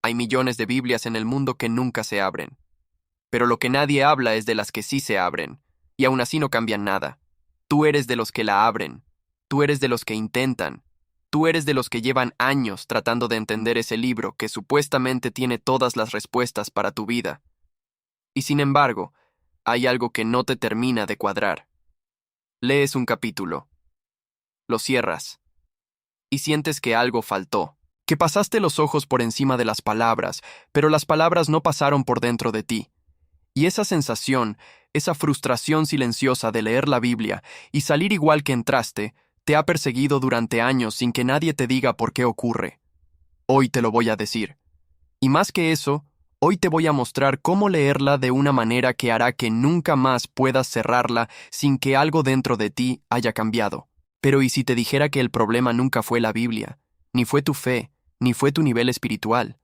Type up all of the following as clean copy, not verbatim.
Hay millones de Biblias en el mundo que nunca se abren. Pero lo que nadie habla es de las que sí se abren, y aún así no cambian nada. Tú eres de los que la abren. Tú eres de los que intentan. Tú eres de los que llevan años tratando de entender ese libro que supuestamente tiene todas las respuestas para tu vida. Y sin embargo, hay algo que no te termina de cuadrar. Lees un capítulo. Lo cierras. Y sientes que algo faltó. Que pasaste los ojos por encima de las palabras, pero las palabras no pasaron por dentro de ti. Y esa sensación, esa frustración silenciosa de leer la Biblia y salir igual que entraste, te ha perseguido durante años sin que nadie te diga por qué ocurre. Hoy te lo voy a decir. Y más que eso, hoy te voy a mostrar cómo leerla de una manera que hará que nunca más puedas cerrarla sin que algo dentro de ti haya cambiado. Pero ¿y si te dijera que el problema nunca fue la Biblia, ni fue tu fe, ni fue tu nivel espiritual?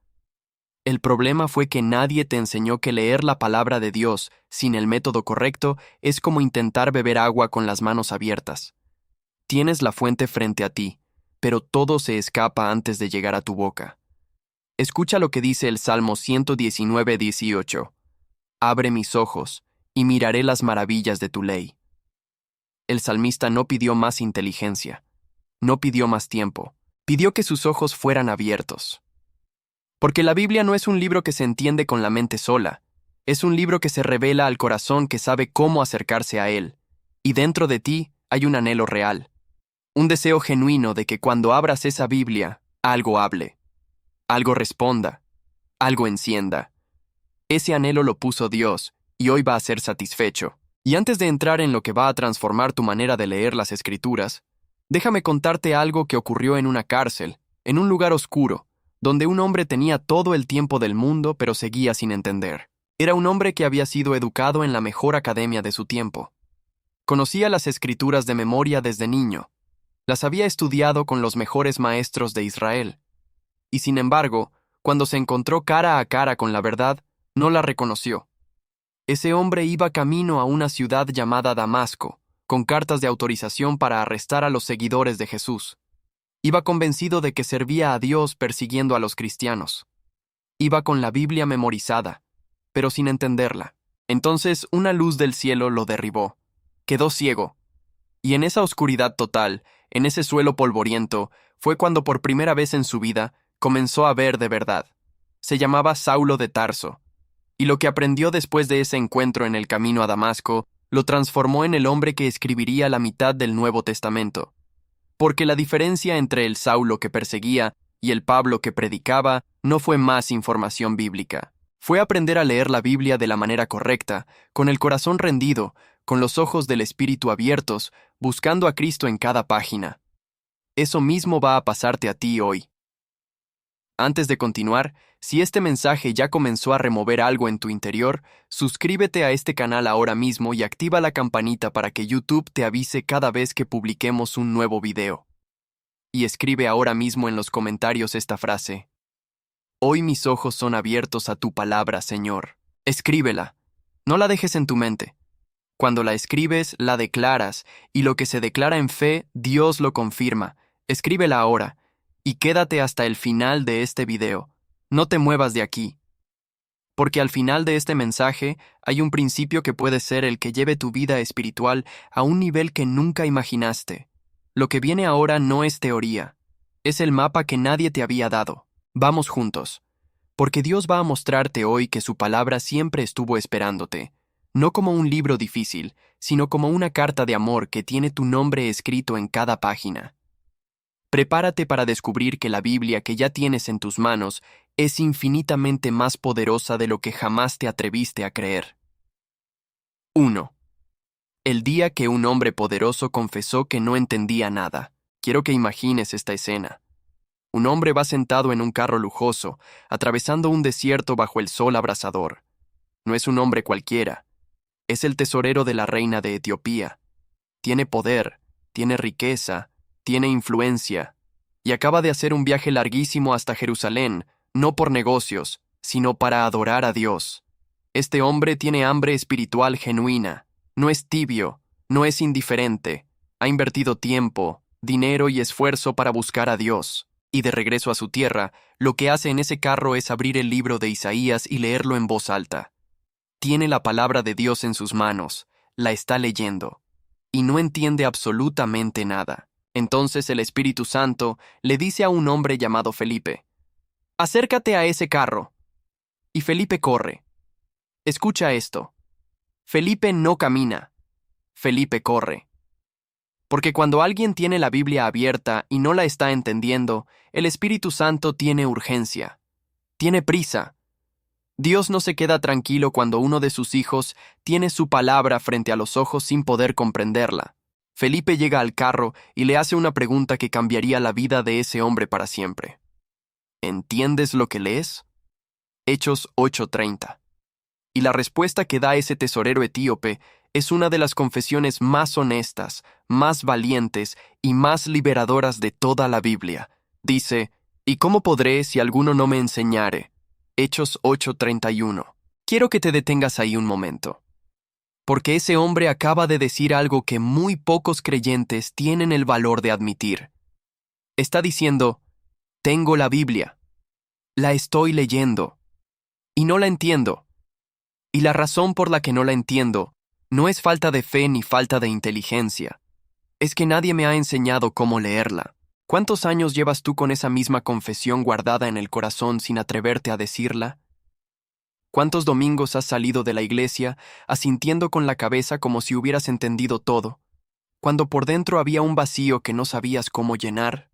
El problema fue que nadie te enseñó que leer la palabra de Dios sin el método correcto es como intentar beber agua con las manos abiertas. Tienes la fuente frente a ti, pero todo se escapa antes de llegar a tu boca. Escucha lo que dice el Salmo 119:18. Abre mis ojos, y miraré las maravillas de tu ley. El salmista no pidió más inteligencia, no pidió más tiempo, pidió que sus ojos fueran abiertos. Porque la Biblia no es un libro que se entiende con la mente sola, es un libro que se revela al corazón que sabe cómo acercarse a él, y dentro de ti hay un anhelo real, un deseo genuino de que cuando abras esa Biblia, algo hable, algo responda, algo encienda. Ese anhelo lo puso Dios, y hoy va a ser satisfecho. Y antes de entrar en lo que va a transformar tu manera de leer las Escrituras, déjame contarte algo que ocurrió en una cárcel, en un lugar oscuro, donde un hombre tenía todo el tiempo del mundo pero seguía sin entender. Era un hombre que había sido educado en la mejor academia de su tiempo. Conocía las Escrituras de memoria desde niño. Las había estudiado con los mejores maestros de Israel. Y sin embargo, cuando se encontró cara a cara con la verdad, no la reconoció. Ese hombre iba camino a una ciudad llamada Damasco, con cartas de autorización para arrestar a los seguidores de Jesús. Iba convencido de que servía a Dios persiguiendo a los cristianos. Iba con la Biblia memorizada, pero sin entenderla. Entonces una luz del cielo lo derribó. Quedó ciego. Y en esa oscuridad total, en ese suelo polvoriento, fue cuando por primera vez en su vida comenzó a ver de verdad. Se llamaba Saulo de Tarso. Y lo que aprendió después de ese encuentro en el camino a Damasco lo transformó en el hombre que escribiría la mitad del Nuevo Testamento. Porque la diferencia entre el Saulo que perseguía y el Pablo que predicaba no fue más información bíblica. Fue aprender a leer la Biblia de la manera correcta, con el corazón rendido, con los ojos del espíritu abiertos, buscando a Cristo en cada página. Eso mismo va a pasarte a ti hoy. Antes de continuar, si este mensaje ya comenzó a remover algo en tu interior, suscríbete a este canal ahora mismo y activa la campanita para que YouTube te avise cada vez que publiquemos un nuevo video. Y escribe ahora mismo en los comentarios esta frase: Hoy mis ojos son abiertos a tu palabra, Señor. Escríbela. No la dejes en tu mente. Cuando la escribes, la declaras, y lo que se declara en fe, Dios lo confirma. Escríbela ahora. Y quédate hasta el final de este video. No te muevas de aquí. Porque al final de este mensaje hay un principio que puede ser el que lleve tu vida espiritual a un nivel que nunca imaginaste. Lo que viene ahora no es teoría. Es el mapa que nadie te había dado. Vamos juntos. Porque Dios va a mostrarte hoy que su palabra siempre estuvo esperándote. No como un libro difícil, sino como una carta de amor que tiene tu nombre escrito en cada página. Prepárate para descubrir que la Biblia que ya tienes en tus manos es infinitamente más poderosa de lo que jamás te atreviste a creer. 1. El día que un hombre poderoso confesó que no entendía nada. Quiero que imagines esta escena. Un hombre va sentado en un carro lujoso, atravesando un desierto bajo el sol abrasador. No es un hombre cualquiera. Es el tesorero de la reina de Etiopía. Tiene poder, tiene riqueza, tiene influencia, y acaba de hacer un viaje larguísimo hasta Jerusalén, no por negocios, sino para adorar a Dios. Este hombre tiene hambre espiritual genuina, no es tibio, no es indiferente, ha invertido tiempo, dinero y esfuerzo para buscar a Dios. y de regreso a su tierra, lo que hace en ese carro es abrir el libro de Isaías y leerlo en voz alta. Tiene la palabra de Dios en sus manos, la está leyendo, y no entiende absolutamente nada. Entonces el Espíritu Santo le dice a un hombre llamado Felipe: acércate a ese carro. Y Felipe corre. Escucha esto. Felipe no camina. Felipe corre. Porque cuando alguien tiene la Biblia abierta y no la está entendiendo, el Espíritu Santo tiene urgencia. Tiene prisa. Dios no se queda tranquilo cuando uno de sus hijos tiene su palabra frente a los ojos sin poder comprenderla. Felipe llega al carro y le hace una pregunta que cambiaría la vida de ese hombre para siempre. ¿Entiendes lo que lees? Hechos 8:30. Y la respuesta que da ese tesorero etíope es una de las confesiones más honestas, más valientes y más liberadoras de toda la Biblia. Dice: ¿y cómo podré si alguno no me enseñare? Hechos 8:31. Quiero que te detengas ahí un momento, porque ese hombre acaba de decir algo que muy pocos creyentes tienen el valor de admitir. Está diciendo: tengo la Biblia, la estoy leyendo, y no la entiendo. Y la razón por la que no la entiendo no es falta de fe ni falta de inteligencia, es que nadie me ha enseñado cómo leerla. ¿Cuántos años llevas tú con esa misma confesión guardada en el corazón sin atreverte a decirla? ¿Cuántos domingos has salido de la iglesia asintiendo con la cabeza como si hubieras entendido todo, cuando por dentro había un vacío que no sabías cómo llenar?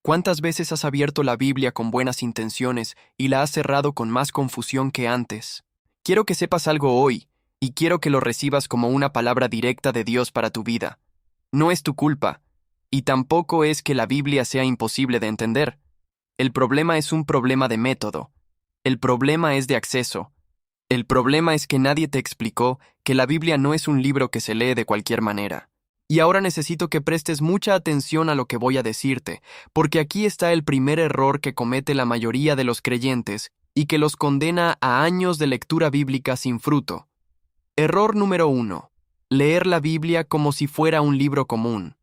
¿Cuántas veces has abierto la Biblia con buenas intenciones y la has cerrado con más confusión que antes? Quiero que sepas algo hoy, y quiero que lo recibas como una palabra directa de Dios para tu vida. No es tu culpa, y tampoco es que la Biblia sea imposible de entender. El problema es un problema de método. El problema es de acceso. El problema es que nadie te explicó que la Biblia no es un libro que se lee de cualquier manera. Y ahora necesito que prestes mucha atención a lo que voy a decirte, porque aquí está el primer error que comete la mayoría de los creyentes y que los condena a años de lectura bíblica sin fruto. Error número 1. Leer la Biblia como si fuera un libro común.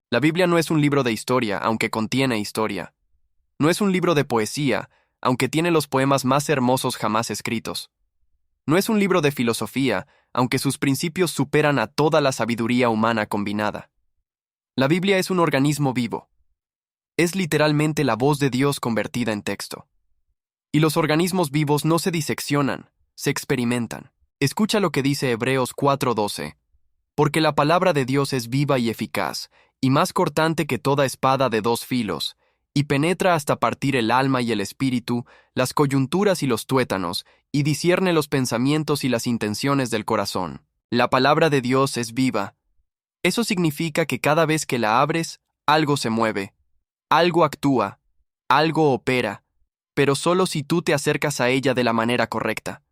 La Biblia no es un libro de historia, aunque contiene historia. No es un libro de poesía, aunque tiene los poemas más hermosos jamás escritos. No es un libro de filosofía, aunque sus principios superan a toda la sabiduría humana combinada. La Biblia es un organismo vivo. Es literalmente la voz de Dios convertida en texto. Y los organismos vivos no se diseccionan, se experimentan. Escucha lo que dice Hebreos 4:12. Porque la palabra de Dios es viva y eficaz, y más cortante que toda espada de dos filos, y penetra hasta partir el alma y el espíritu, las coyunturas y los tuétanos, y discierne los pensamientos y las intenciones del corazón. La palabra de Dios es viva. Eso significa que cada vez que la abres, algo se mueve, algo actúa, algo opera, pero solo si tú te acercas a ella de la manera correcta.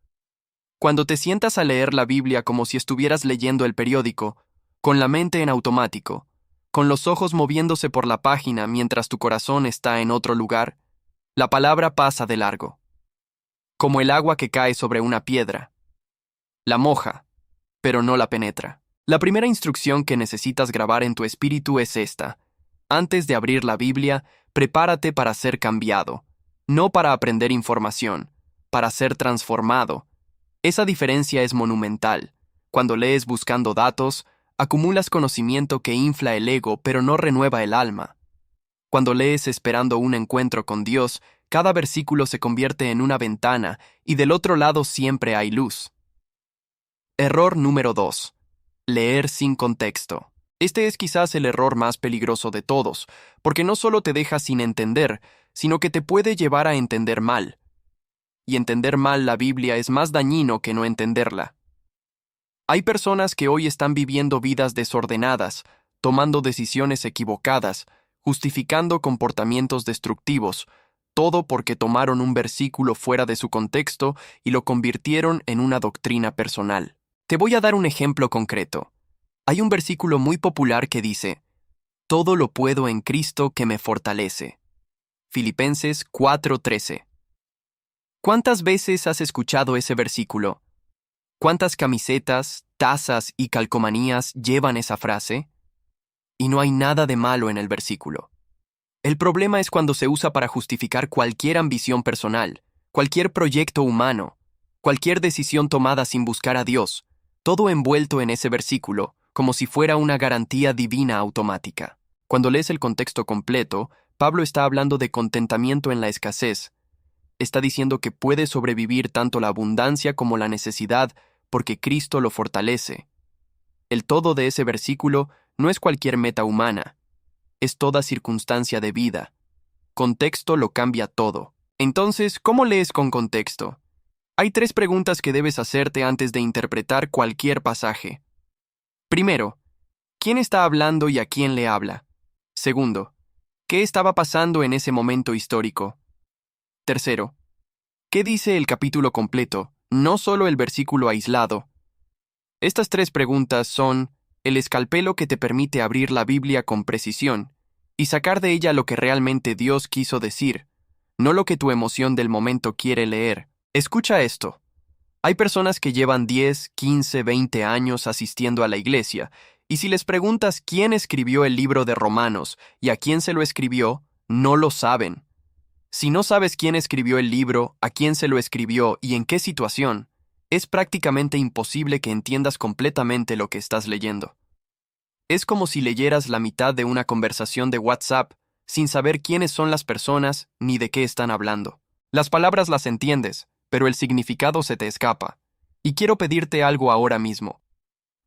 Cuando te sientas a leer la Biblia como si estuvieras leyendo el periódico, con la mente en automático, con los ojos moviéndose por la página mientras tu corazón está en otro lugar, la palabra pasa de largo. Como el agua que cae sobre una piedra. La moja, pero no la penetra. La primera instrucción que necesitas grabar en tu espíritu es esta. Antes de abrir la Biblia, prepárate para ser cambiado, no para aprender información, para ser transformado. Esa diferencia es monumental. Cuando lees buscando datos, acumulas conocimiento que infla el ego pero no renueva el alma. Cuando lees esperando un encuentro con Dios, cada versículo se convierte en una ventana y del otro lado siempre hay luz. Error número 2. Leer sin contexto. Este es quizás el error más peligroso de todos, porque no solo te deja sin entender, sino que te puede llevar a entender mal. Y entender mal la Biblia es más dañino que no entenderla. Hay personas que hoy están viviendo vidas desordenadas, tomando decisiones equivocadas, justificando comportamientos destructivos, todo porque tomaron un versículo fuera de su contexto y lo convirtieron en una doctrina personal. Te voy a dar un ejemplo concreto. Hay un versículo muy popular que dice: todo lo puedo en Cristo que me fortalece. Filipenses 4:13. ¿Cuántas veces has escuchado ese versículo? ¿Cuántas camisetas, tazas y calcomanías llevan esa frase? Y no hay nada de malo en el versículo. El problema es cuando se usa para justificar cualquier ambición personal, cualquier proyecto humano, cualquier decisión tomada sin buscar a Dios, todo envuelto en ese versículo, como si fuera una garantía divina automática. Cuando lees el contexto completo, Pablo está hablando de contentamiento en la escasez. Está diciendo que puede sobrevivir tanto la abundancia como la necesidad porque Cristo lo fortalece. El todo de ese versículo no es cualquier meta humana, es toda circunstancia de vida. Contexto lo cambia todo. Entonces, ¿cómo lees con contexto? Hay 3 preguntas que debes hacerte antes de interpretar cualquier pasaje. Primero, ¿quién está hablando y a quién le habla? Segundo, ¿qué estaba pasando en ese momento histórico? Tercero, ¿qué dice el capítulo completo, no solo el versículo aislado? Estas 3 preguntas son el escalpelo que te permite abrir la Biblia con precisión y sacar de ella lo que realmente Dios quiso decir, no lo que tu emoción del momento quiere leer. Escucha esto. Hay personas que llevan 10, 15, 20 años asistiendo a la iglesia, y si les preguntas quién escribió el libro de Romanos y a quién se lo escribió, no lo saben. Si no sabes quién escribió el libro, a quién se lo escribió y en qué situación, es prácticamente imposible que entiendas completamente lo que estás leyendo. Es como si leyeras la mitad de una conversación de WhatsApp sin saber quiénes son las personas ni de qué están hablando. Las palabras las entiendes, pero el significado se te escapa. Y quiero pedirte algo ahora mismo.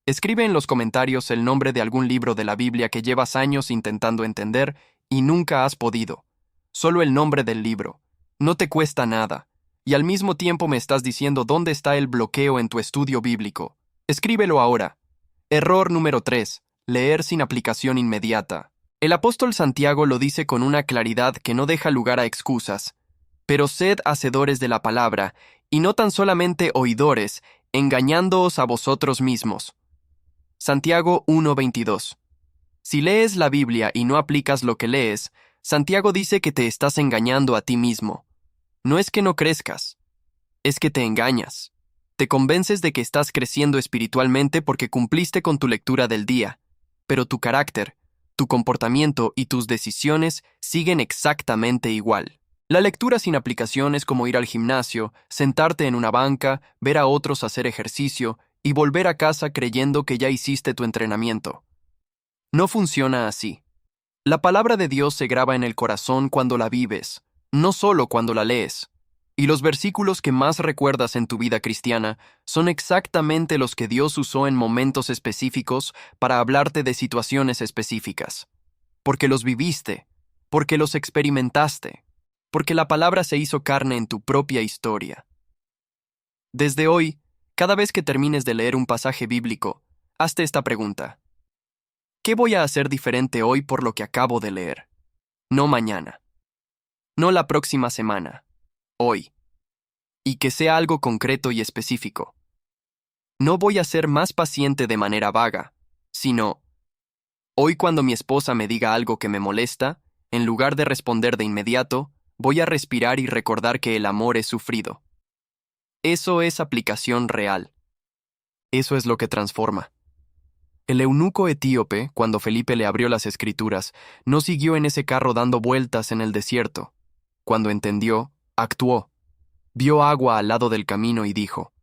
Escribe en los comentarios el nombre de algún libro de la Biblia que llevas años intentando entender y nunca has podido. Solo el nombre del libro. No te cuesta nada. Y al mismo tiempo me estás diciendo dónde está el bloqueo en tu estudio bíblico. Escríbelo ahora. Error número 3. Leer sin aplicación inmediata. El apóstol Santiago lo dice con una claridad que no deja lugar a excusas. Pero sed hacedores de la palabra, y no tan solamente oidores, engañándoos a vosotros mismos. Santiago 1:22. Si lees la Biblia y no aplicas lo que lees, Santiago dice que te estás engañando a ti mismo. No es que no crezcas, es que te engañas. Te convences de que estás creciendo espiritualmente porque cumpliste con tu lectura del día, pero tu carácter, tu comportamiento y tus decisiones siguen exactamente igual. La lectura sin aplicación es como ir al gimnasio, sentarte en una banca, ver a otros hacer ejercicio y volver a casa creyendo que ya hiciste tu entrenamiento. No funciona así. La palabra de Dios se graba en el corazón cuando la vives, no solo cuando la lees. Y los versículos que más recuerdas en tu vida cristiana son exactamente los que Dios usó en momentos específicos para hablarte de situaciones específicas. Porque los viviste, porque los experimentaste, porque la palabra se hizo carne en tu propia historia. Desde hoy, cada vez que termines de leer un pasaje bíblico, hazte esta pregunta. ¿Qué voy a hacer diferente hoy por lo que acabo de leer? No mañana. No la próxima semana. Hoy. Y que sea algo concreto y específico. No voy a ser más paciente de manera vaga, sino, hoy cuando mi esposa me diga algo que me molesta, en lugar de responder de inmediato, voy a respirar y recordar que el amor es sufrido. Eso es aplicación real. Eso es lo que transforma. El eunuco etíope, cuando Felipe le abrió las escrituras, no siguió en ese carro dando vueltas en el desierto. Cuando entendió, actuó. Vio agua al lado del camino y dijo,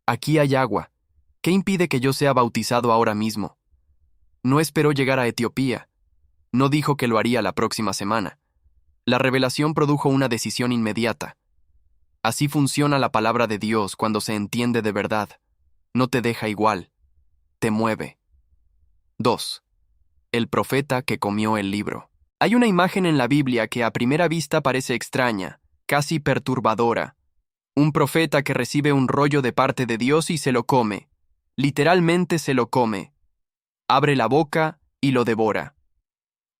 «Aquí hay agua. ¿Qué impide que yo sea bautizado ahora mismo?» No esperó llegar a Etiopía. No dijo que lo haría la próxima semana. La revelación produjo una decisión inmediata. Así funciona la palabra de Dios cuando se entiende de verdad. No te deja igual. Te mueve. 2. El profeta que comió el libro. Hay una imagen en la Biblia que a primera vista parece extraña, casi perturbadora. Un profeta que recibe un rollo de parte de Dios y se lo come. Literalmente se lo come. Abre la boca y lo devora.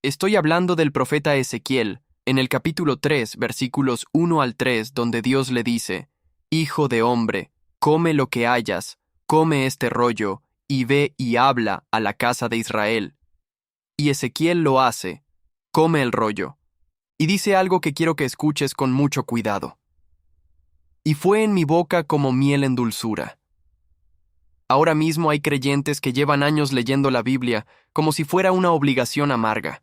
Estoy hablando del profeta Ezequiel, en el capítulo 3, versículos 1 al 3, donde Dios le dice, «Hijo de hombre, come lo que hayas, come este rollo, y ve y habla a la casa de Israel». Y Ezequiel lo hace, come el rollo, y dice algo que quiero que escuches con mucho cuidado. «Y fue en mi boca como miel en dulzura». Ahora mismo hay creyentes que llevan años leyendo la Biblia como si fuera una obligación amarga.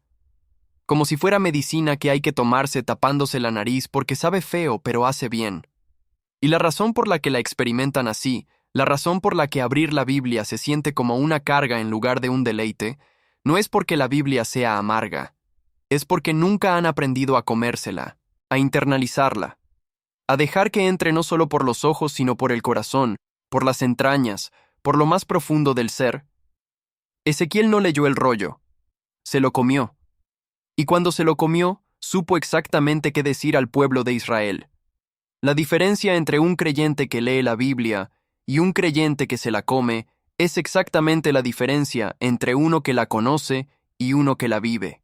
como si fuera medicina que hay que tomarse tapándose la nariz porque sabe feo pero hace bien. Y la razón por la que la experimentan así, la razón por la que abrir la Biblia se siente como una carga en lugar de un deleite, no es porque la Biblia sea amarga, es porque nunca han aprendido a comérsela, a internalizarla, a dejar que entre no solo por los ojos sino por el corazón, por las entrañas, por lo más profundo del ser. Ezequiel no leyó el rollo, se lo comió. Y cuando se lo comió, supo exactamente qué decir al pueblo de Israel. La diferencia entre un creyente que lee la Biblia y un creyente que se la come es exactamente la diferencia entre uno que la conoce y uno que la vive.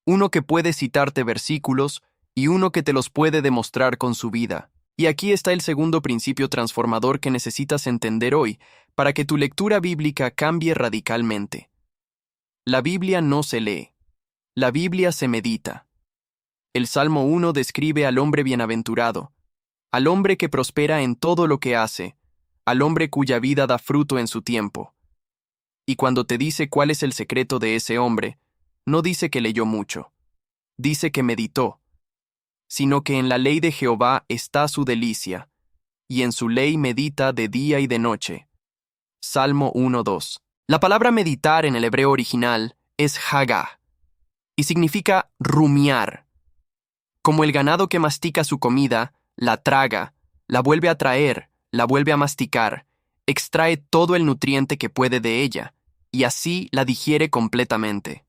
Uno que puede citarte versículos y uno que te los puede demostrar con su vida. Y aquí está el segundo principio transformador que necesitas entender hoy para que tu lectura bíblica cambie radicalmente. La Biblia no se lee. La Biblia se medita. El Salmo 1 describe al hombre bienaventurado, al hombre que prospera en todo lo que hace, al hombre cuya vida da fruto en su tiempo. Y cuando te dice cuál es el secreto de ese hombre, no dice que leyó mucho, dice que meditó, sino que en la ley de Jehová está su delicia, y en su ley medita de día y de noche. Salmo 1:2. La palabra meditar en el hebreo original es hagá, y significa rumiar. Como el ganado que mastica su comida, la traga, la vuelve a traer, la vuelve a masticar, extrae todo el nutriente que puede de ella, y así la digiere completamente.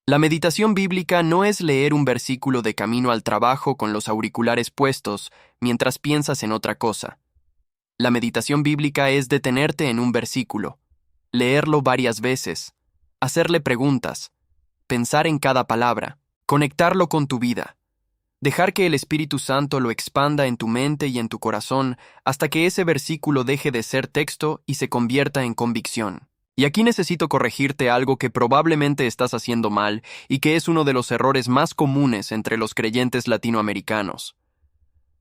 La meditación bíblica no es leer un versículo de camino al trabajo con los auriculares puestos mientras piensas en otra cosa. La meditación bíblica es detenerte en un versículo, leerlo varias veces, hacerle preguntas, pensar en cada palabra, conectarlo con tu vida, dejar que el Espíritu Santo lo expanda en tu mente y en tu corazón hasta que ese versículo deje de ser texto y se convierta en convicción. Y aquí necesito corregirte algo que probablemente estás haciendo mal y que es uno de los errores más comunes entre los creyentes latinoamericanos.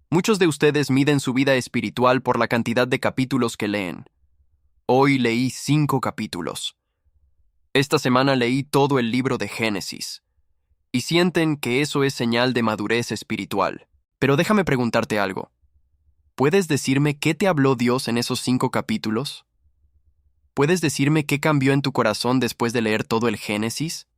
Muchos de ustedes miden su vida espiritual por la cantidad de capítulos que leen. Hoy leí 5 capítulos. Esta semana leí todo el libro de Génesis. Y sienten que eso es señal de madurez espiritual. Pero déjame preguntarte algo. ¿Puedes decirme qué te habló Dios en esos 5 capítulos? ¿Puedes decirme qué cambió en tu corazón después de leer todo el Génesis?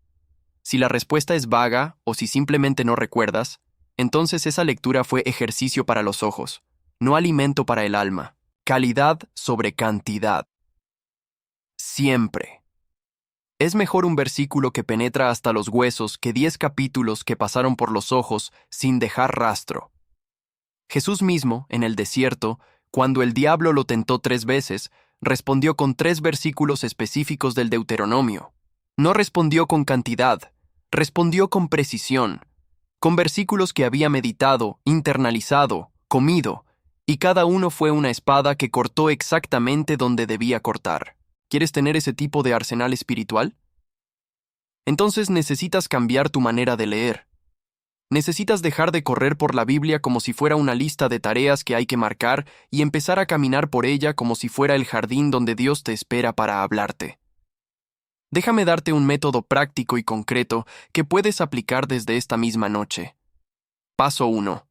Si la respuesta es vaga o si simplemente no recuerdas, entonces esa lectura fue ejercicio para los ojos, no alimento para el alma. Calidad sobre cantidad. Siempre. Es mejor un versículo que penetra hasta los huesos que 10 capítulos que pasaron por los ojos sin dejar rastro. Jesús mismo, en el desierto, cuando el diablo lo tentó 3 veces, respondió con 3 versículos específicos del Deuteronomio. No respondió con cantidad, respondió con precisión, con versículos que había meditado, internalizado, comido, y cada uno fue una espada que cortó exactamente donde debía cortar. ¿Quieres tener ese tipo de arsenal espiritual? Entonces necesitas cambiar tu manera de leer. Necesitas dejar de correr por la Biblia como si fuera una lista de tareas que hay que marcar y empezar a caminar por ella como si fuera el jardín donde Dios te espera para hablarte. Déjame darte un método práctico y concreto que puedes aplicar desde esta misma noche. Paso 1.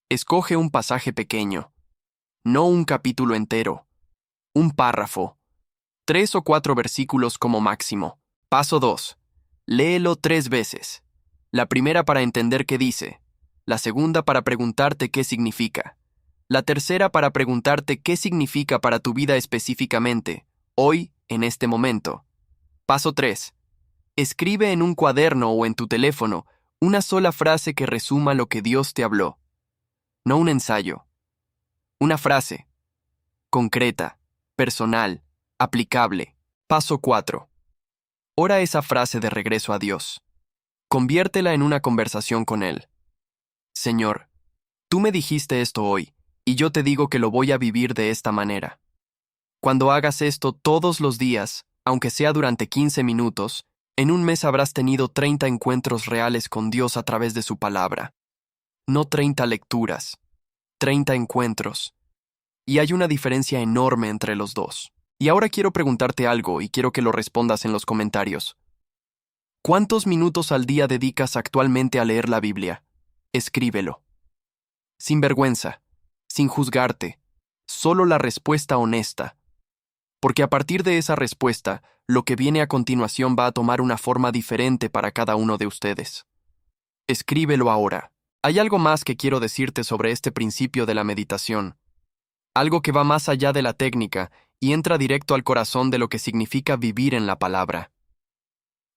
Escoge un pasaje pequeño. No un capítulo entero. Un párrafo. 3 o 4 versículos como máximo. Paso 2. Léelo 3 veces. La primera para entender qué dice. La segunda para preguntarte qué significa. La tercera para preguntarte qué significa para tu vida específicamente, hoy, en este momento. Paso 3. Escribe en un cuaderno o en tu teléfono una sola frase que resuma lo que Dios te habló. No un ensayo. Una frase. Concreta, personal, aplicable. Paso 4. Ora esa frase de regreso a Dios. Conviértela en una conversación con Él. Señor, tú me dijiste esto hoy, y yo te digo que lo voy a vivir de esta manera. Cuando hagas esto todos los días, aunque sea durante 15 minutos, en un mes habrás tenido 30 encuentros reales con Dios a través de su palabra. No 30 lecturas, 30 encuentros. Y hay una diferencia enorme entre los dos. Y ahora quiero preguntarte algo y quiero que lo respondas en los comentarios. ¿Cuántos minutos al día dedicas actualmente a leer la Biblia? Escríbelo. Sin vergüenza, sin juzgarte, solo la respuesta honesta. Porque a partir de esa respuesta, lo que viene a continuación va a tomar una forma diferente para cada uno de ustedes. Escríbelo ahora. Hay algo más que quiero decirte sobre este principio de la meditación. Algo que va más allá de la técnica y entra directo al corazón de lo que significa vivir en la palabra.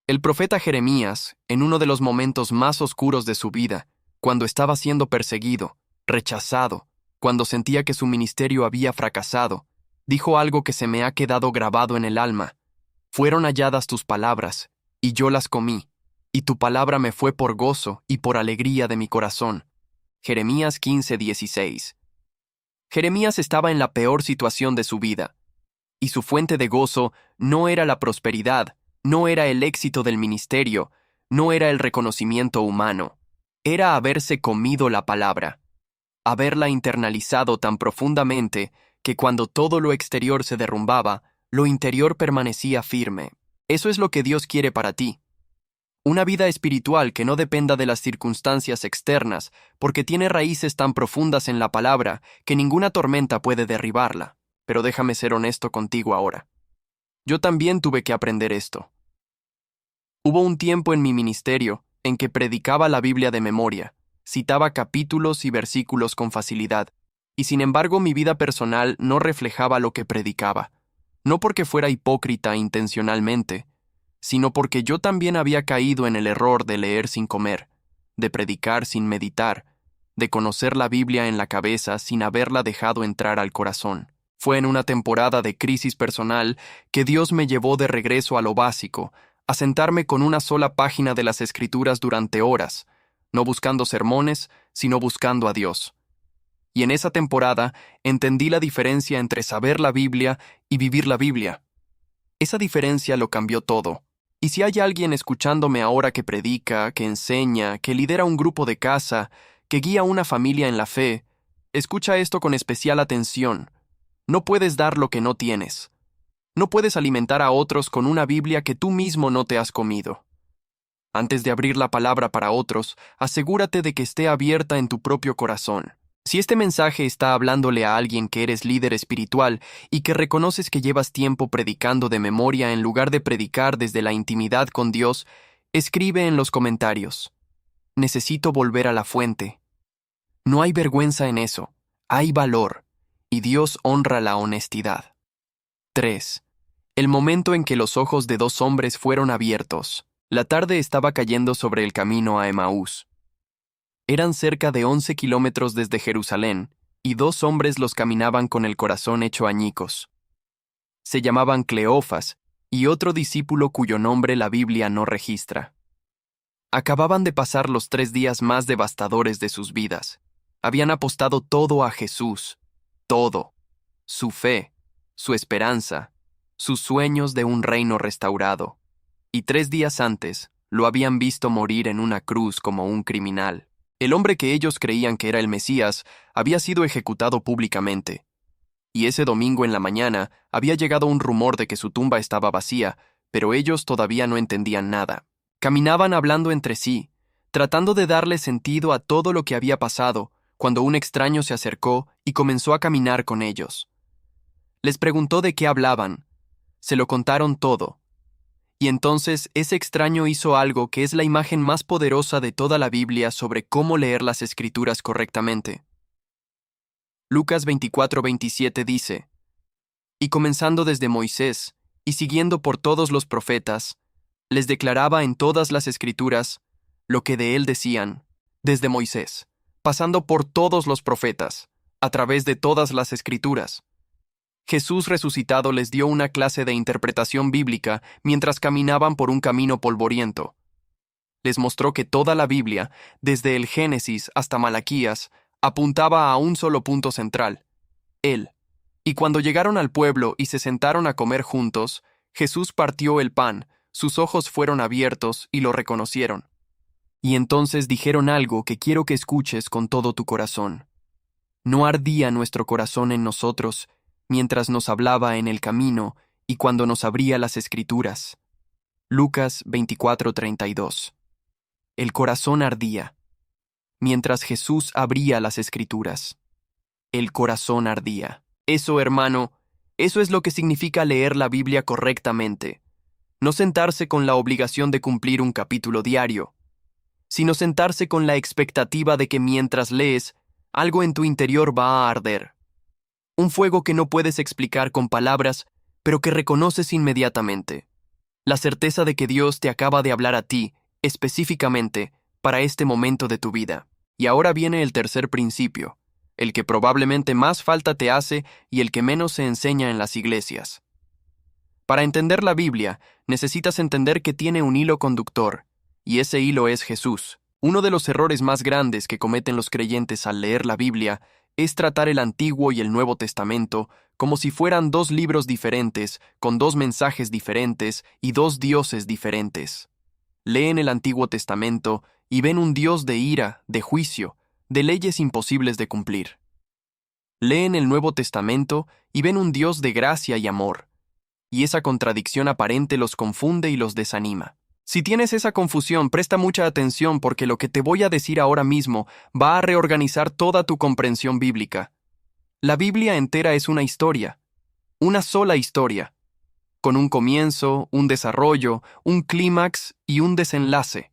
El profeta Jeremías, en uno de los momentos más oscuros de su vida, cuando estaba siendo perseguido, rechazado, cuando sentía que su ministerio había fracasado, dijo algo que se me ha quedado grabado en el alma. Fueron halladas tus palabras, y yo las comí, y tu palabra me fue por gozo y por alegría de mi corazón. Jeremías 15:16. Jeremías estaba en la peor situación de su vida, y su fuente de gozo no era la prosperidad, no era el éxito del ministerio, no era el reconocimiento humano, era haberse comido la palabra, haberla internalizado tan profundamente que cuando todo lo exterior se derrumbaba, lo interior permanecía firme. Eso es lo que Dios quiere para ti. Una vida espiritual que no dependa de las circunstancias externas, porque tiene raíces tan profundas en la palabra que ninguna tormenta puede derribarla. Pero déjame ser honesto contigo ahora. Yo también tuve que aprender esto. Hubo un tiempo en mi ministerio en que predicaba la Biblia de memoria, citaba capítulos y versículos con facilidad, y sin embargo mi vida personal no reflejaba lo que predicaba, no porque fuera hipócrita intencionalmente, sino porque yo también había caído en el error de leer sin comer, de predicar sin meditar, de conocer la Biblia en la cabeza sin haberla dejado entrar al corazón. Fue en una temporada de crisis personal que Dios me llevó de regreso a lo básico, a sentarme con una sola página de las Escrituras durante horas, no buscando sermones, sino buscando a Dios. Y en esa temporada entendí la diferencia entre saber la Biblia y vivir la Biblia. Esa diferencia lo cambió todo. Y si hay alguien escuchándome ahora que predica, que enseña, que lidera un grupo de casa, que guía una familia en la fe, escucha esto con especial atención. No puedes dar lo que no tienes. No puedes alimentar a otros con una Biblia que tú mismo no te has comido. Antes de abrir la palabra para otros, asegúrate de que esté abierta en tu propio corazón. Si este mensaje está hablándole a alguien que eres líder espiritual y que reconoces que llevas tiempo predicando de memoria en lugar de predicar desde la intimidad con Dios, escribe en los comentarios: necesito volver a la fuente. No hay vergüenza en eso, hay valor, y Dios honra la honestidad. 3. El momento en que los ojos de dos hombres fueron abiertos. La tarde estaba cayendo sobre el camino a Emaús. Eran cerca de 11 kilómetros desde Jerusalén, y dos hombres los caminaban con el corazón hecho añicos. Se llamaban Cleofas y otro discípulo cuyo nombre la Biblia no registra. Acababan de pasar los 3 días más devastadores de sus vidas. Habían apostado todo a Jesús, todo, su fe, su esperanza, sus sueños de un reino restaurado. Y 3 días antes lo habían visto morir en una cruz como un criminal. El hombre que ellos creían que era el Mesías había sido ejecutado públicamente. Y ese domingo en la mañana había llegado un rumor de que su tumba estaba vacía, pero ellos todavía no entendían nada. Caminaban hablando entre sí, tratando de darle sentido a todo lo que había pasado, cuando un extraño se acercó y comenzó a caminar con ellos. Les preguntó de qué hablaban. Se lo contaron todo. Y entonces ese extraño hizo algo que es la imagen más poderosa de toda la Biblia sobre cómo leer las Escrituras correctamente. Lucas 24:27 dice: y comenzando desde Moisés, y siguiendo por todos los profetas, les declaraba en todas las Escrituras lo que de él decían, desde Moisés, pasando por todos los profetas, a través de todas las Escrituras. Jesús resucitado les dio una clase de interpretación bíblica mientras caminaban por un camino polvoriento. Les mostró que toda la Biblia, desde el Génesis hasta Malaquías, apuntaba a un solo punto central: Él. Y cuando llegaron al pueblo y se sentaron a comer juntos, Jesús partió el pan, sus ojos fueron abiertos y lo reconocieron. Y entonces dijeron algo que quiero que escuches con todo tu corazón. ¿No ardía nuestro corazón en nosotros mientras nos hablaba en el camino y cuando nos abría las Escrituras? Lucas 24:32. El corazón ardía. Mientras Jesús abría las Escrituras, el corazón ardía. Eso, hermano, eso es lo que significa leer la Biblia correctamente. No sentarse con la obligación de cumplir un capítulo diario, sino sentarse con la expectativa de que mientras lees, algo en tu interior va a arder. Un fuego que no puedes explicar con palabras, pero que reconoces inmediatamente. La certeza de que Dios te acaba de hablar a ti, específicamente, para este momento de tu vida. Y ahora viene el tercer principio, el que probablemente más falta te hace y el que menos se enseña en las iglesias. Para entender la Biblia, necesitas entender que tiene un hilo conductor, y ese hilo es Jesús. Uno de los errores más grandes que cometen los creyentes al leer la Biblia es tratar el Antiguo y el Nuevo Testamento como si fueran dos libros diferentes, con dos mensajes diferentes y dos dioses diferentes. Leen el Antiguo Testamento y ven un Dios de ira, de juicio, de leyes imposibles de cumplir. Leen el Nuevo Testamento y ven un Dios de gracia y amor, y esa contradicción aparente los confunde y los desanima. Si tienes esa confusión, presta mucha atención porque lo que te voy a decir ahora mismo va a reorganizar toda tu comprensión bíblica. La Biblia entera es una historia, una sola historia, con un comienzo, un desarrollo, un clímax y un desenlace.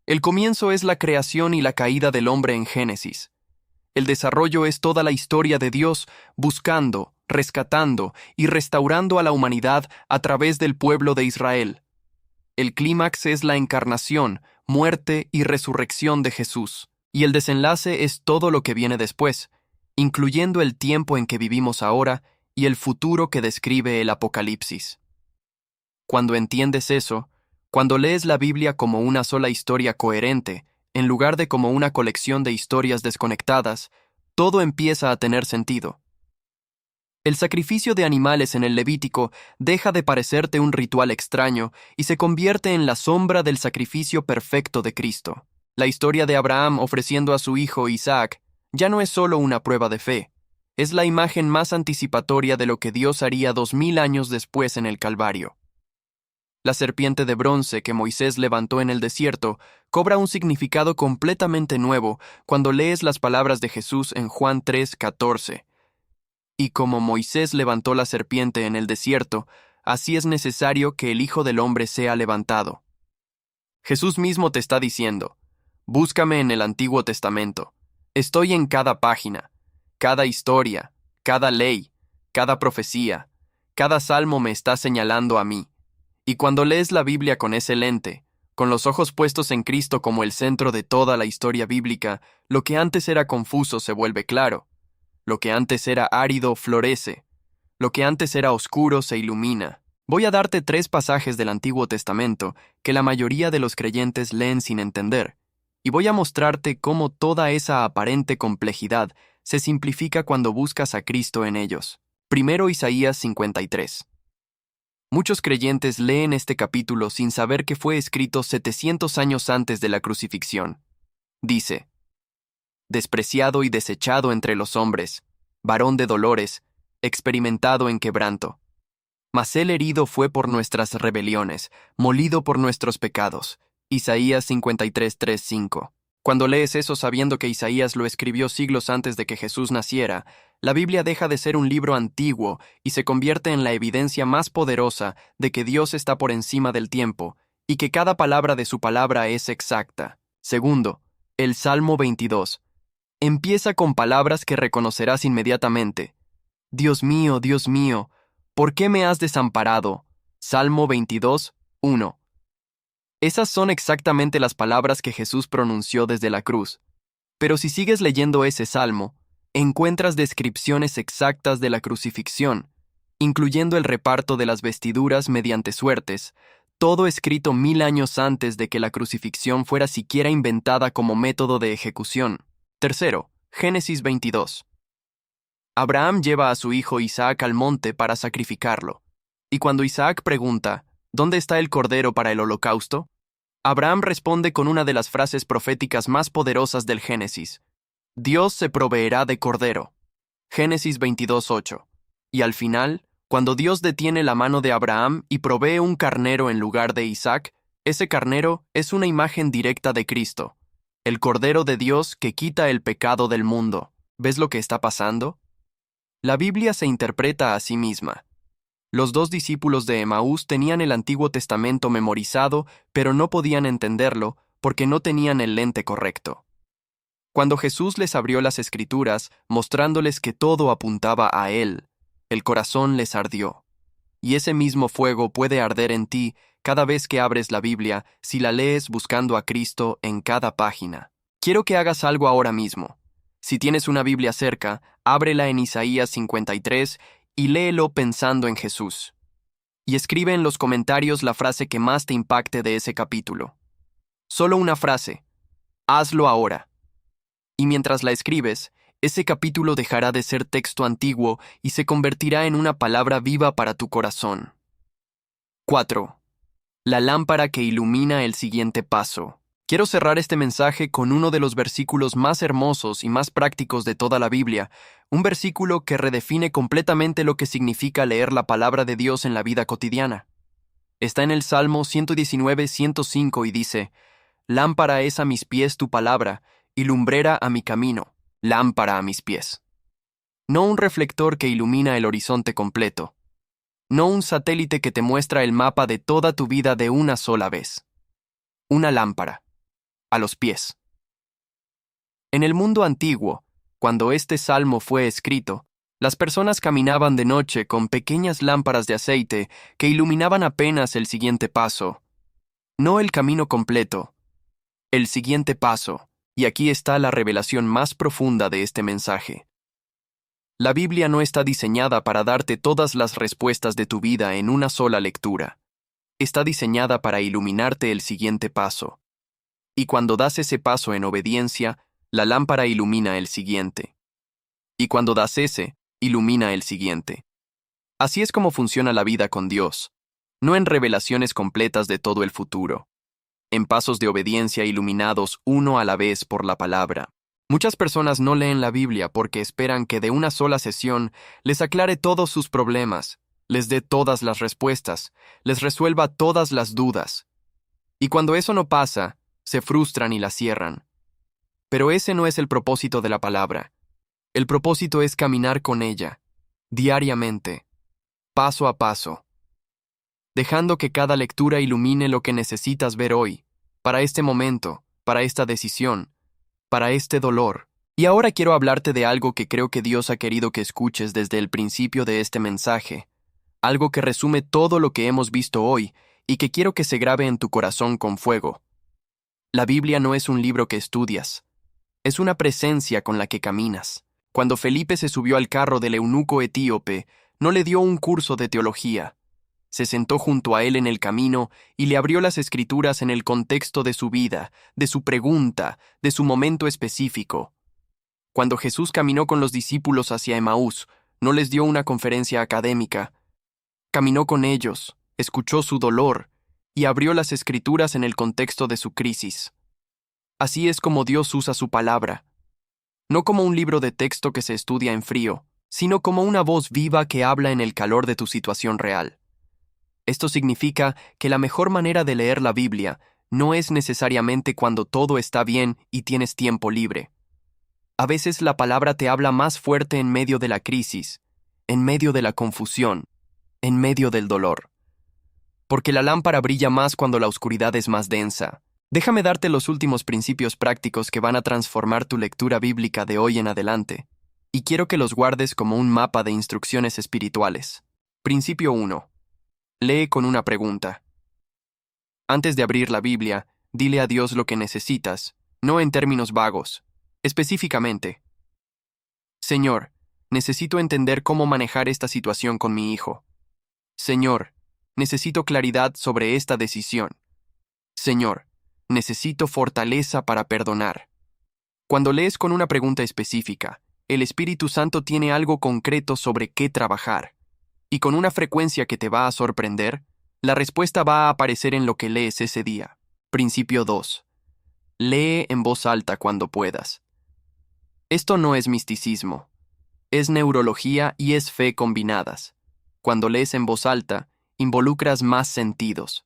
El comienzo es la creación y la caída del hombre en Génesis. El desarrollo es toda la historia de Dios buscando, rescatando y restaurando a la humanidad a través del pueblo de Israel. El clímax es la encarnación, muerte y resurrección de Jesús. Y el desenlace es todo lo que viene después, incluyendo el tiempo en que vivimos ahora y el futuro que describe el Apocalipsis. Cuando entiendes eso, cuando lees la Biblia como una sola historia coherente, en lugar de como una colección de historias desconectadas, todo empieza a tener sentido. El sacrificio de animales en el Levítico deja de parecerte un ritual extraño y se convierte en la sombra del sacrificio perfecto de Cristo. La historia de Abraham ofreciendo a su hijo Isaac ya no es solo una prueba de fe, es la imagen más anticipatoria de lo que Dios haría 2000 años después en el Calvario. La serpiente de bronce que Moisés levantó en el desierto cobra un significado completamente nuevo cuando lees las palabras de Jesús en Juan 3:14. Y como Moisés levantó la serpiente en el desierto, así es necesario que el Hijo del Hombre sea levantado. Jesús mismo te está diciendo, búscame en el Antiguo Testamento. Estoy en cada página, cada historia, cada ley, cada profecía, cada salmo me está señalando a mí. Y cuando lees la Biblia con ese lente, con los ojos puestos en Cristo como el centro de toda la historia bíblica, lo que antes era confuso se vuelve claro. Lo que antes era árido florece. Lo que antes era oscuro se ilumina. Voy a darte 3 pasajes del Antiguo Testamento que la mayoría de los creyentes leen sin entender, y voy a mostrarte cómo toda esa aparente complejidad se simplifica cuando buscas a Cristo en ellos. Primero Isaías 53. Muchos creyentes leen este capítulo sin saber que fue escrito 700 años antes de la crucifixión. Dice: despreciado y desechado entre los hombres, varón de dolores, experimentado en quebranto. Mas él herido fue por nuestras rebeliones, molido por nuestros pecados. Isaías 53:3-5. Cuando lees eso sabiendo que Isaías lo escribió siglos antes de que Jesús naciera, la Biblia deja de ser un libro antiguo y se convierte en la evidencia más poderosa de que Dios está por encima del tiempo y que cada palabra de su palabra es exacta. Segundo, el Salmo 22. Empieza con palabras que reconocerás inmediatamente. Dios mío, ¿por qué me has desamparado? Salmo 22:1. Esas son exactamente las palabras que Jesús pronunció desde la cruz. Pero si sigues leyendo ese salmo, encuentras descripciones exactas de la crucifixión, incluyendo el reparto de las vestiduras mediante suertes, todo escrito 1000 años antes de que la crucifixión fuera siquiera inventada como método de ejecución. Tercero, Génesis 22. Abraham lleva a su hijo Isaac al monte para sacrificarlo, y cuando Isaac pregunta, ¿dónde está el cordero para el holocausto?, Abraham responde con una de las frases proféticas más poderosas del Génesis: Dios se proveerá de cordero. Génesis 22:8. Y al final, Cuando Dios detiene la mano de Abraham y provee un carnero en lugar de Isaac, ese carnero es una imagen directa de Cristo, el Cordero de Dios que quita el pecado del mundo. ¿Ves lo que está pasando? La Biblia se interpreta a sí misma. Los dos discípulos de Emaús tenían el Antiguo Testamento memorizado, pero no podían entenderlo porque no tenían el lente correcto. Cuando Jesús les abrió las Escrituras, mostrándoles que todo apuntaba a Él, el corazón les ardió. Y ese mismo fuego puede arder en ti cada vez que abres la Biblia si la lees buscando a Cristo en cada página. Quiero que hagas algo ahora mismo. Si tienes una Biblia cerca, ábrela en Isaías 53 y léelo pensando en Jesús. Y escribe en los comentarios la frase que más te impacte de ese capítulo. Solo una frase. Hazlo ahora. Y mientras la escribes, ese capítulo dejará de ser texto antiguo y se convertirá en una palabra viva para tu corazón. 4. La lámpara que ilumina el siguiente paso. Quiero cerrar este mensaje con uno de los versículos más hermosos y más prácticos de toda la Biblia, un versículo que redefine completamente lo que significa leer la palabra de Dios en la vida cotidiana. Está en el Salmo 119:105 y dice: Lámpara es a mis pies tu palabra, y lumbrera a mi camino, lámpara a mis pies. No un reflector que ilumina el horizonte completo. No un satélite que te muestra el mapa de toda tu vida de una sola vez. Una lámpara, a los pies. En el mundo antiguo, cuando este salmo fue escrito, las personas caminaban de noche con pequeñas lámparas de aceite que iluminaban apenas el siguiente paso. No el camino completo, el siguiente paso. Y aquí está la revelación más profunda de este mensaje. La Biblia no está diseñada para darte todas las respuestas de tu vida en una sola lectura. Está diseñada para iluminarte el siguiente paso. Y cuando das ese paso en obediencia, la lámpara ilumina el siguiente. Y cuando das ese, ilumina el siguiente. Así es como funciona la vida con Dios, no en revelaciones completas de todo el futuro. En pasos de obediencia iluminados uno a la vez por la palabra. Muchas personas no leen la Biblia porque esperan que de una sola sesión les aclare todos sus problemas, les dé todas las respuestas, les resuelva todas las dudas. Y cuando eso no pasa, se frustran y la cierran. Pero ese no es el propósito de la palabra. El propósito es caminar con ella, diariamente, paso a paso, dejando que cada lectura ilumine lo que necesitas ver hoy, para este momento, para esta decisión, para este dolor. Y ahora quiero hablarte de algo que creo que Dios ha querido que escuches desde el principio de este mensaje, algo que resume todo lo que hemos visto hoy y que quiero que se grabe en tu corazón con fuego. La Biblia no es un libro que estudias, es una presencia con la que caminas. Cuando Felipe se subió al carro del eunuco etíope, no le dio un curso de teología. Se sentó junto a él en el camino y le abrió las Escrituras en el contexto de su vida, de su pregunta, de su momento específico. Cuando Jesús caminó con los discípulos hacia Emaús, no les dio una conferencia académica. Caminó con ellos, escuchó su dolor y abrió las Escrituras en el contexto de su crisis. Así es como Dios usa su palabra. No como un libro de texto que se estudia en frío, sino como una voz viva que habla en el calor de tu situación real. Esto significa que la mejor manera de leer la Biblia no es necesariamente cuando todo está bien y tienes tiempo libre. A veces la palabra te habla más fuerte en medio de la crisis, en medio de la confusión, en medio del dolor. Porque la lámpara brilla más cuando la oscuridad es más densa. Déjame darte los últimos principios prácticos que van a transformar tu lectura bíblica de hoy en adelante, y quiero que los guardes como un mapa de instrucciones espirituales. Principio 1. Lee con una pregunta. Antes de abrir la Biblia, dile a Dios lo que necesitas, no en términos vagos. Específicamente: Señor, necesito entender cómo manejar esta situación con mi hijo. Señor, necesito claridad sobre esta decisión. Señor, necesito fortaleza para perdonar. Cuando lees con una pregunta específica, el Espíritu Santo tiene algo concreto sobre qué trabajar. Y con una frecuencia que te va a sorprender, la respuesta va a aparecer en lo que lees ese día. Principio 2. Lee en voz alta cuando puedas. Esto no es misticismo. Es neurología y es fe combinadas. cuando lees en voz alta, involucras más sentidos.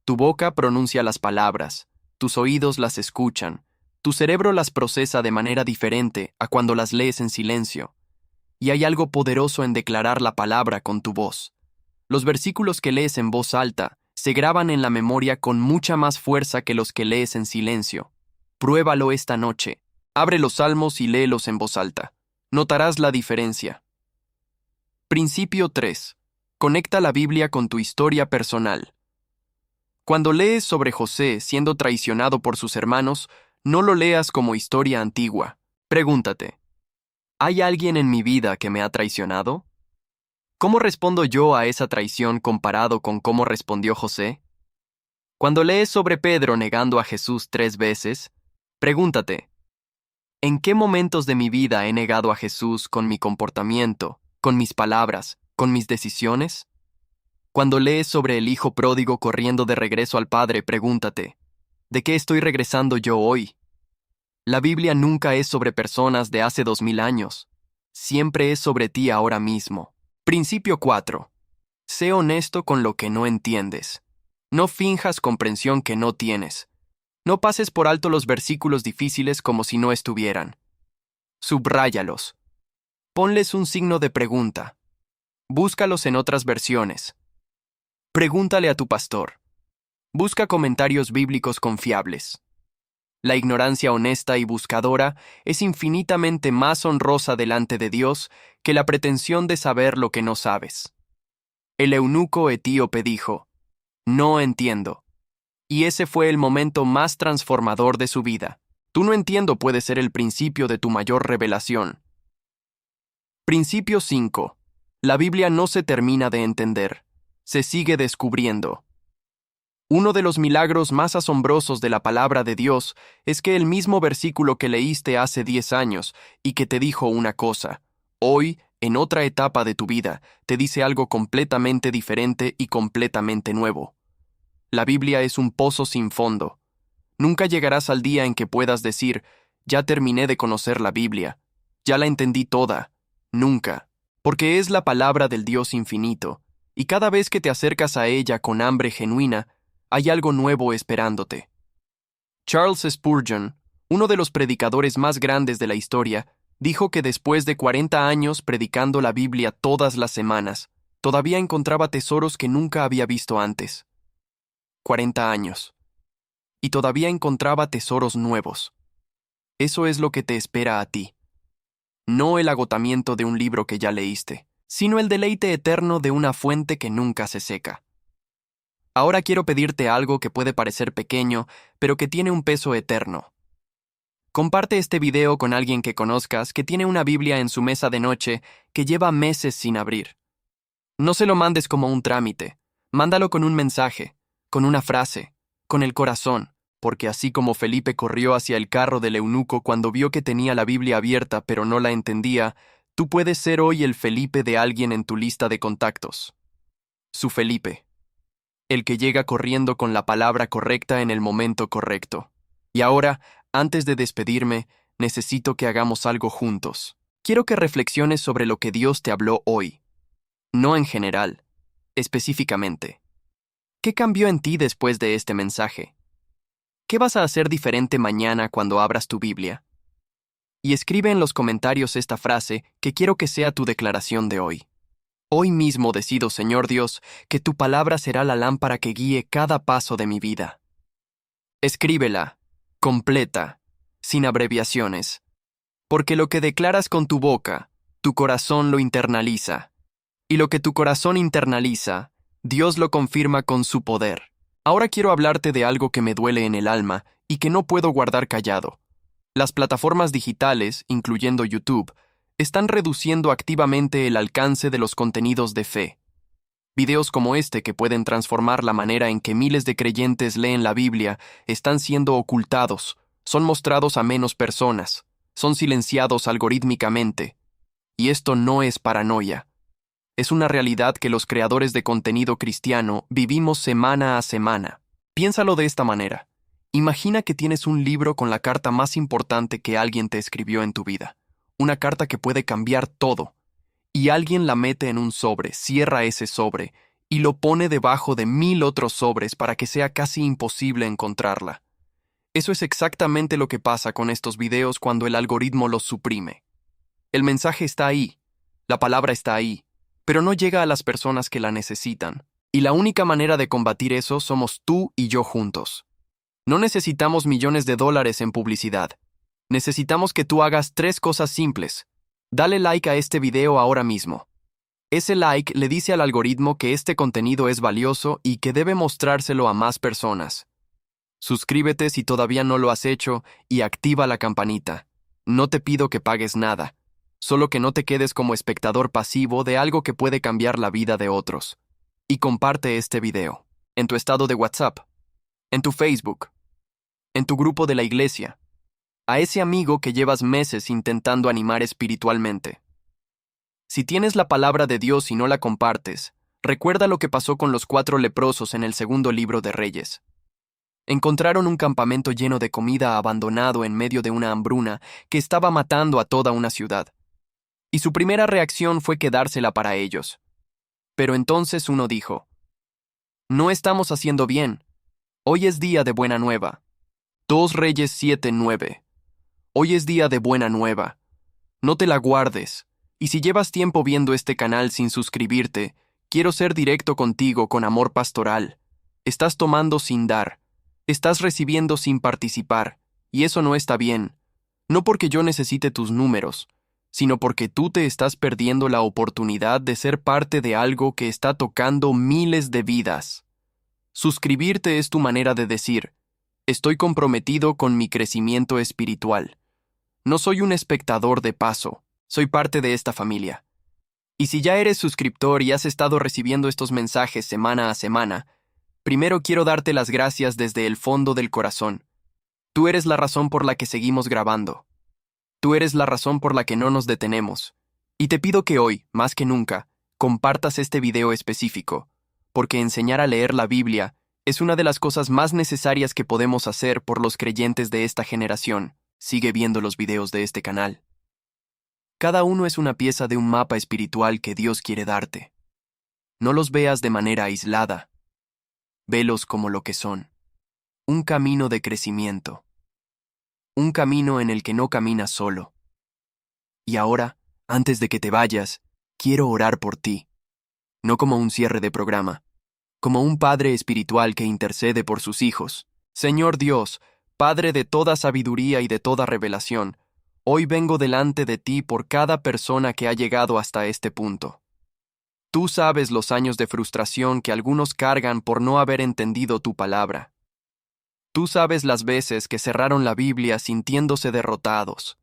Tu boca pronuncia las palabras, tus oídos las escuchan, tu cerebro las procesa de manera diferente a cuando las lees en silencio. Y hay algo poderoso en declarar la palabra con tu voz. Los versículos que lees en voz alta se graban en la memoria con mucha más fuerza que los que lees en silencio. Pruébalo esta noche. Abre los salmos y léelos en voz alta. Notarás la diferencia. Principio 3. Conecta la Biblia con tu historia personal. Cuando lees sobre José siendo traicionado por sus hermanos, no lo leas como historia antigua. Pregúntate, ¿hay alguien en mi vida que me ha traicionado? ¿Cómo respondo yo a esa traición comparado con cómo respondió José? Cuando lees sobre Pedro negando a Jesús 3 veces, pregúntate, ¿en qué momentos de mi vida he negado a Jesús con mi comportamiento, con mis palabras, con mis decisiones? Cuando lees sobre el hijo pródigo corriendo de regreso al padre, pregúntate, ¿de qué estoy regresando yo hoy? La Biblia nunca es sobre personas de hace 2000 años. Siempre es sobre ti ahora mismo. Principio 4. Sé honesto con lo que no entiendes. No finjas comprensión que no tienes. No pases por alto los versículos difíciles como si no estuvieran. Subráyalos. Ponles un signo de pregunta. Búscalos en otras versiones. Pregúntale a tu pastor. Busca comentarios bíblicos confiables. La ignorancia honesta y buscadora es infinitamente más honrosa delante de Dios que la pretensión de saber lo que no sabes. El eunuco etíope dijo, «No entiendo». Y ese fue el momento más transformador de su vida. Tu no entiendo puede ser el principio de tu mayor revelación. Principio 5. La Biblia no se termina de entender. Se sigue descubriendo. Uno de los milagros más asombrosos de la palabra de Dios es que el mismo versículo que leíste hace 10 años y que te dijo una cosa, hoy, en otra etapa de tu vida, te dice algo completamente diferente y completamente nuevo. La Biblia es un pozo sin fondo. Nunca llegarás al día en que puedas decir, ya terminé de conocer la Biblia, ya la entendí toda. Nunca, porque es la palabra del Dios infinito, y cada vez que te acercas a ella con hambre genuina, hay algo nuevo esperándote. Charles Spurgeon, uno de los predicadores más grandes de la historia, dijo que después de 40 años predicando la Biblia todas las semanas, todavía encontraba tesoros que nunca había visto antes. 40 años. Y todavía encontraba tesoros nuevos. Eso es lo que te espera a ti. No el agotamiento de un libro que ya leíste, sino el deleite eterno de una fuente que nunca se seca. Ahora quiero pedirte algo que puede parecer pequeño, pero que tiene un peso eterno. Comparte este video con alguien que conozcas que tiene una Biblia en su mesa de noche que lleva meses sin abrir. No se lo mandes como un trámite, mándalo con un mensaje, con una frase, con el corazón, porque así como Felipe corrió hacia el carro del eunuco cuando vio que tenía la Biblia abierta pero no la entendía, tú puedes ser hoy el Felipe de alguien en tu lista de contactos. Su Felipe. El que llega corriendo con la palabra correcta en el momento correcto. Y ahora, antes de despedirme, necesito que hagamos algo juntos. Quiero que reflexiones sobre lo que Dios te habló hoy. No en general, específicamente. ¿Qué cambió en ti después de este mensaje? ¿Qué vas a hacer diferente mañana cuando abras tu Biblia? Y escribe en los comentarios esta frase que quiero que sea tu declaración de hoy. Hoy mismo decido, Señor Dios, que tu palabra será la lámpara que guíe cada paso de mi vida. Escríbela, completa, sin abreviaciones. Porque lo que declaras con tu boca, tu corazón lo internaliza. Y lo que tu corazón internaliza, Dios lo confirma con su poder. Ahora quiero hablarte de algo que me duele en el alma y que no puedo guardar callado. Las plataformas digitales, incluyendo YouTube, están reduciendo activamente el alcance de los contenidos de fe. Videos como este que pueden transformar la manera en que miles de creyentes leen la Biblia están siendo ocultados, son mostrados a menos personas, son silenciados algorítmicamente. Y esto no es paranoia. Es una realidad que los creadores de contenido cristiano vivimos semana a semana. Piénsalo de esta manera. Imagina que tienes un libro con la carta más importante que alguien te escribió en tu vida. Una carta que puede cambiar todo. y alguien la mete en un sobre, cierra ese sobre y lo pone debajo de 1000 otros sobres para que sea casi imposible encontrarla. Eso es exactamente lo que pasa con estos videos cuando el algoritmo los suprime. El mensaje está ahí, la palabra está ahí, pero no llega a las personas que la necesitan. Y la única manera de combatir eso somos tú y yo juntos. No necesitamos millones de dólares en publicidad. Necesitamos que tú hagas 3 cosas simples. Dale like a este video ahora mismo. Ese like le dice al algoritmo que este contenido es valioso y que debe mostrárselo a más personas. Suscríbete si todavía no lo has hecho y activa la campanita. No te pido que pagues nada, solo que no te quedes como espectador pasivo de algo que puede cambiar la vida de otros. Y comparte este video, en tu estado de WhatsApp, en tu Facebook, en tu grupo de la iglesia, a ese amigo que llevas meses intentando animar espiritualmente. Si tienes la palabra de Dios y no la compartes, recuerda lo que pasó con los 4 leprosos en el segundo libro de Reyes. Encontraron un campamento lleno de comida abandonado en medio de una hambruna que estaba matando a toda una ciudad. Y su primera reacción fue quedársela para ellos. Pero entonces uno dijo: no estamos haciendo bien. Hoy es día de buena nueva. 2 Reyes 7:9. Hoy es día de buena nueva. No te la guardes. Y si llevas tiempo viendo este canal sin suscribirte, quiero ser directo contigo con amor pastoral. Estás tomando sin dar. Estás recibiendo sin participar. Y eso no está bien. No porque yo necesite tus números, sino porque tú te estás perdiendo la oportunidad de ser parte de algo que está tocando miles de vidas. Suscribirte es tu manera de decir: estoy comprometido con mi crecimiento espiritual. No soy un espectador de paso, soy parte de esta familia. Y si ya eres suscriptor y has estado recibiendo estos mensajes semana a semana, primero quiero darte las gracias desde el fondo del corazón. Tú eres la razón por la que seguimos grabando. Tú eres la razón por la que no nos detenemos. Y te pido que hoy, más que nunca, compartas este video específico, porque enseñar a leer la Biblia es una de las cosas más necesarias que podemos hacer por los creyentes de esta generación. Sigue viendo los videos de este canal. Cada uno es una pieza de un mapa espiritual que Dios quiere darte. No los veas de manera aislada. Velos como lo que son. Un camino de crecimiento. Un camino en el que no caminas solo. Y ahora, antes de que te vayas, quiero orar por ti. No como un cierre de programa, como un padre espiritual que intercede por sus hijos. Señor Dios, Padre de toda sabiduría y de toda revelación, hoy vengo delante de ti por cada persona que ha llegado hasta este punto. Tú sabes los años de frustración que algunos cargan por no haber entendido tu palabra. Tú sabes las veces que cerraron la Biblia sintiéndose derrotados.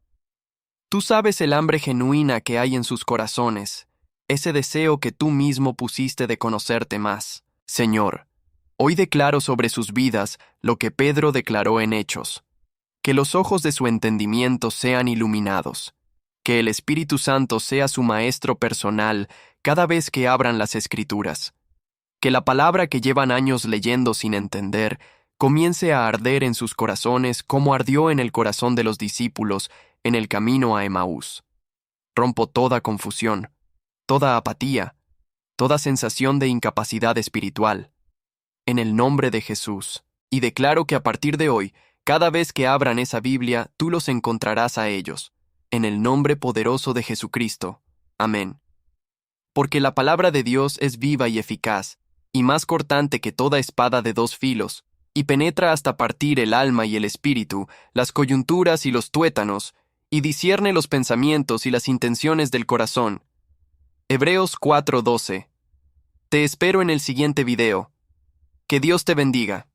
Tú sabes el hambre genuina que hay en sus corazones, ese deseo que tú mismo pusiste de conocerte más. Señor, hoy declaro sobre sus vidas lo que Pedro declaró en Hechos: que los ojos de su entendimiento sean iluminados, que el Espíritu Santo sea su maestro personal cada vez que abran las Escrituras, que la palabra que llevan años leyendo sin entender comience a arder en sus corazones como ardió en el corazón de los discípulos en el camino a Emaús. Rompo toda confusión, toda apatía, toda sensación de incapacidad espiritual, en el nombre de Jesús, y declaro que a partir de hoy, cada vez que abran esa Biblia, tú los encontrarás a ellos, en el nombre poderoso de Jesucristo. Amén. Porque la palabra de Dios es viva y eficaz, y más cortante que toda espada de 2 filos, y penetra hasta partir el alma y el espíritu, las coyunturas y los tuétanos, y discierne los pensamientos y las intenciones del corazón. Hebreos 4:12. Te espero en el siguiente video. Que Dios te bendiga.